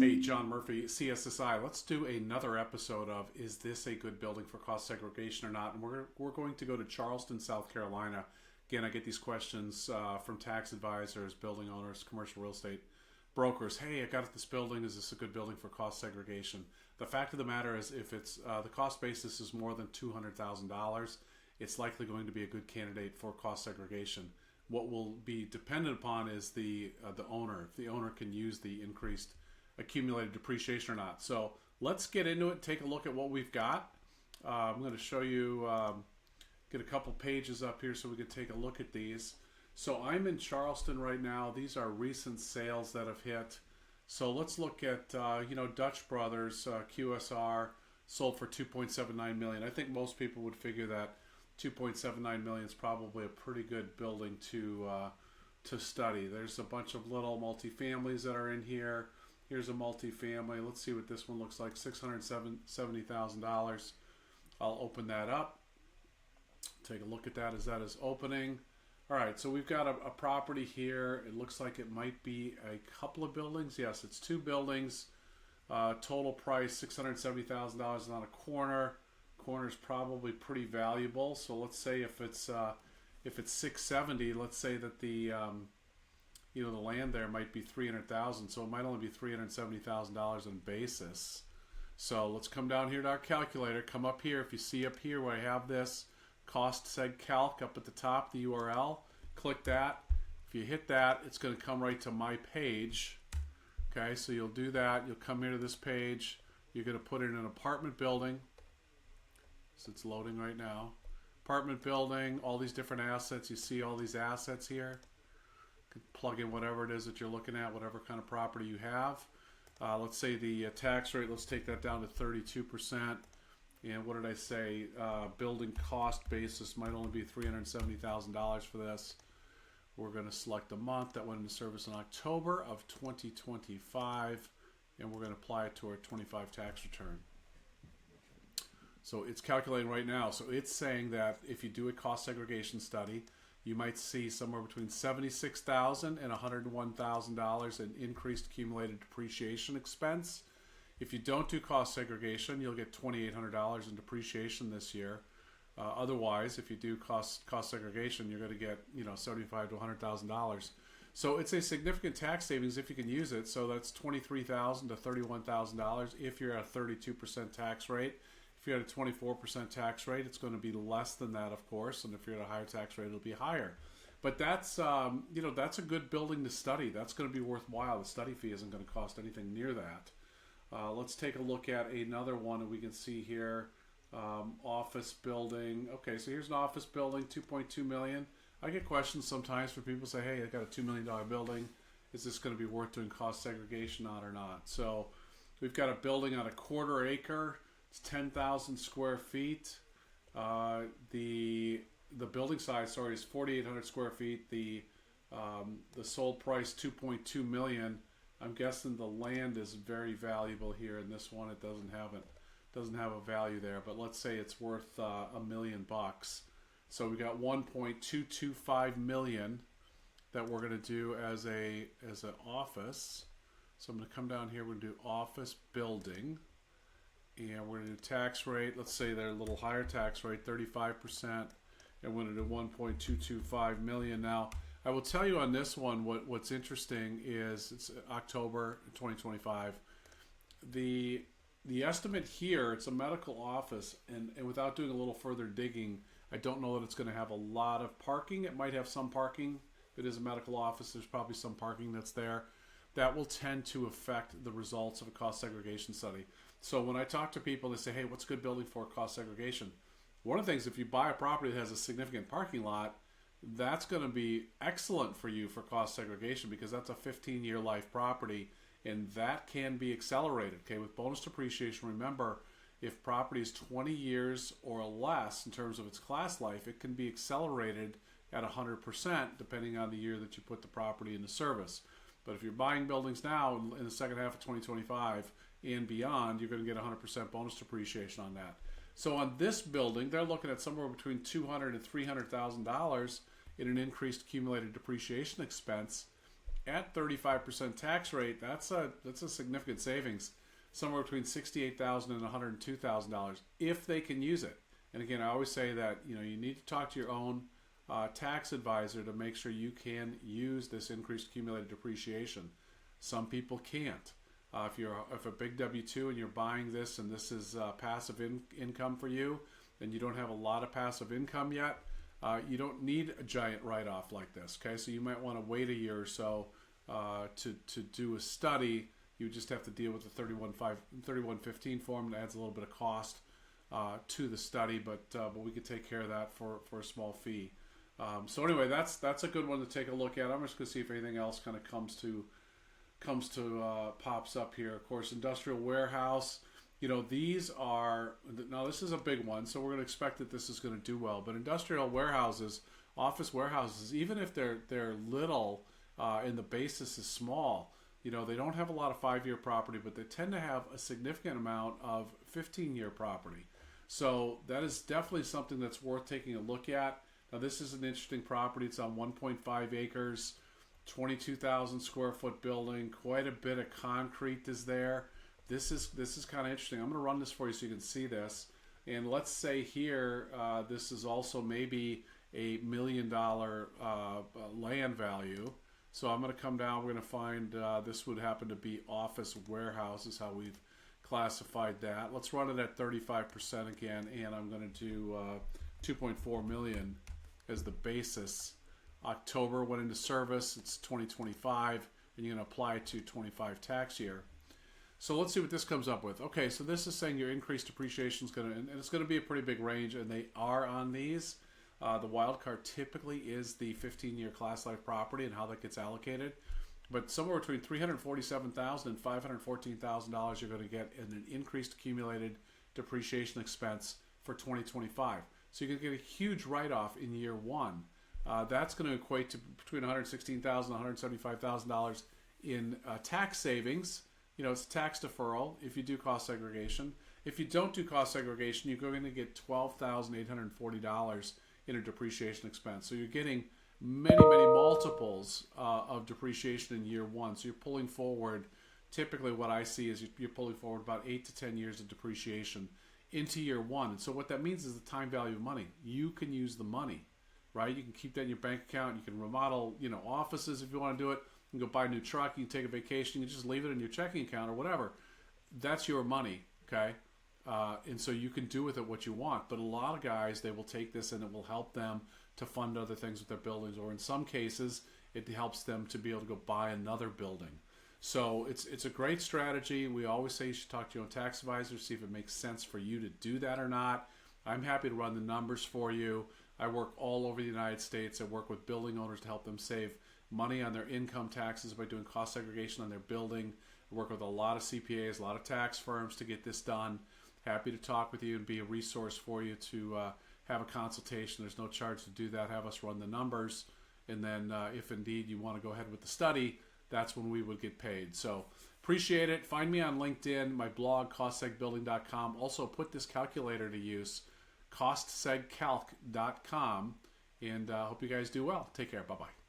Hey, John Murphy, CSSI. Let's do another episode of Is This a Good Building for Cost Segregation or Not? And we're going to go to Charleston, South Carolina. Again, I get these questions from tax advisors, building owners, commercial real estate brokers. Hey, I got this building. Is this a good building for cost segregation? The fact of the matter is, if it's the cost basis is more than $200,000, it's likely going to be a good candidate for cost segregation. What will be dependent upon is the owner. If the owner can use the increased accumulated depreciation or not. So let's get into it, take a look at what we've got. I'm going to show you, get a couple pages up here so we can take a look at these. So I'm in Charleston right now. These are recent sales that have hit. So let's look at, Dutch Brothers, QSR, sold for $2.79 million. I think most people would figure that $2.79 million is probably a pretty good building to study. There's a bunch of little multifamilies that are in here. Here's a multifamily. Let's see what this one looks like. $670,000. I'll open that up. Take a look at that as that is opening. All right, so we've got a property here. It looks like it might be a couple of buildings. Yes, it's two buildings. Total price $670,000 on a corner. Corner's probably pretty valuable. So let's say if it's $670,000, let's say that the land there might be $300,000, so it might only be $370,000 in basis. So let's come down here to our calculator. Come up here. If you see up here where I have this cost seg calc up at the top, the URL, click that. If you hit that, it's going to come right to my page. Okay, so you'll do that. You'll come here to this page. You're going to put in an apartment building. So it's loading right now. Apartment building, all these different assets. You see all these assets here. Plug in whatever it is that you're looking at, whatever kind of property you have. Let's say the tax rate, let's take that down to 32%. And what did I say? Building cost basis might only be $370,000 for this. We're going to select a month that went into service in October of 2025, and we're going to apply it to our 25 tax return. So it's calculating right now. So it's saying that if you do a cost segregation study, you might see somewhere between $76,000 and $101,000 in increased accumulated depreciation expense. If you don't do cost segregation, you'll get $2,800 in depreciation this year. Otherwise, if you do cost segregation, you're going to get $75,000 to $100,000. So it's a significant tax savings if you can use it. So that's $23,000 to $31,000 if you're at a 32% tax rate. If you're at a 24% tax rate, it's going to be less than that, of course. And if you're at a higher tax rate, it'll be higher. But that's, that's a good building to study. That's going to be worthwhile. The study fee isn't going to cost anything near that. Let's take a look at another one that we can see here. Office building. Okay, so here's an office building, $2.2 million. I get questions sometimes from people say, hey, I got a $2 million building. Is this going to be worth doing cost segregation on or not? So we've got a building on a quarter acre. It's 10,000 square feet. The building size, is 4,800 square feet. The sold price $2.2 million. I'm guessing the land is very valuable here. In this one, it doesn't have a value there. But let's say it's worth $1 million. So we got 1.225 million that we're going to do as an office. So I'm going to come down here. We're going to do office building. And we're going to do tax rate. Let's say they're a little higher tax rate, 35%. And we're going to do 1.225 million. Now, I will tell you on this one, what's interesting is it's October 2025. The estimate here, it's a medical office, and without doing a little further digging, I don't know that it's going to have a lot of parking. It might have some parking. If it is a medical office, there's probably some parking that's there. That will tend to affect the results of a cost segregation study. So when I talk to people, they say, hey, what's a good building for cost segregation? One of the things, if you buy a property that has a significant parking lot, that's going to be excellent for you for cost segregation because that's a 15-year life property, and that can be accelerated. Okay, with bonus depreciation, remember, if property is 20 years or less in terms of its class life, it can be accelerated at 100% depending on the year that you put the property into service. But if you're buying buildings now in the second half of 2025 and beyond, you're going to get 100% bonus depreciation on that. So on this building, they're looking at somewhere between $200,000 and $300,000 in an increased accumulated depreciation expense. at 35% tax rate, that's a significant savings, somewhere between $68,000 and $102,000 if they can use it. And again, I always say that you need to talk to your own tax advisor to make sure you can use this increased accumulated depreciation. Some people can't. If a big W-2 and you're buying this and this is passive income for you, and you don't have a lot of passive income yet, you don't need a giant write-off like this. Okay, so you might want to wait a year or so to do a study. You just have to deal with the 3115 form. That adds a little bit of cost to the study, but we could take care of that for a small fee. So anyway, that's a good one to take a look at. I'm just going to see if anything else kind of pops up here. Of course, industrial warehouse. These are, now this is a big one, so we're going to expect that this is going to do well. But industrial warehouses, office warehouses, even if they're little and the basis is small, they don't have a lot of 5-year property, but they tend to have a significant amount of 15-year property. So that is definitely something that's worth taking a look at. Now this is an interesting property. It's on 1.5 acres, 22,000 square foot building. Quite a bit of concrete is there. This is kind of interesting. I'm going to run this for you so you can see this. And let's say here, this is also maybe a $1 million land value. So I'm going to come down. We're going to find this would happen to be office warehouse is how we've classified that. Let's run it at 35% again, and I'm going to do 2.4 million as the basis. October went into service. It's 2025, and you're going to apply it to 25 tax year. So let's see what this comes up with. Okay, so this is saying your increased depreciation is going to, and it's going to be a pretty big range, and they are on these. The wild card typically is the 15-year class life property and how that gets allocated. But somewhere between $347,000 and $514,000 you're going to get in an increased accumulated depreciation expense for 2025. So you're going to get a huge write-off in year one. That's going to equate to between $116,000 and $175,000 in tax savings. It's a tax deferral if you do cost segregation. If you don't do cost segregation, you're going to get $12,840 in a depreciation expense. So you're getting many multiples of depreciation in year one. So you're pulling forward, typically what I see is you're pulling forward about 8 to 10 years of depreciation into year one. And so what that means is the time value of money. You can use the money, right? You can keep that in your bank account. You can remodel, offices if you want to do it. You can go buy a new truck. You can take a vacation. You can just leave it in your checking account or whatever. That's your money, okay? And so you can do with it what you want. But a lot of guys, they will take this and it will help them to fund other things with their buildings. Or in some cases, it helps them to be able to go buy another building. So it's a great strategy. We always say you should talk to your own tax advisor, see if it makes sense for you to do that or not. I'm happy to run the numbers for you. I work all over the United States. I work with building owners to help them save money on their income taxes by doing cost segregation on their building. I work with a lot of CPAs, a lot of tax firms to get this done. Happy to talk with you and be a resource for you to have a consultation. There's no charge to do that. Have us run the numbers. And then if indeed you want to go ahead with the study, that's when we would get paid. So appreciate it. Find me on LinkedIn, my blog, costsegbbuilding.com. Also put this calculator to use, costsegcalc.com. And hope you guys do well. Take care. Bye-bye.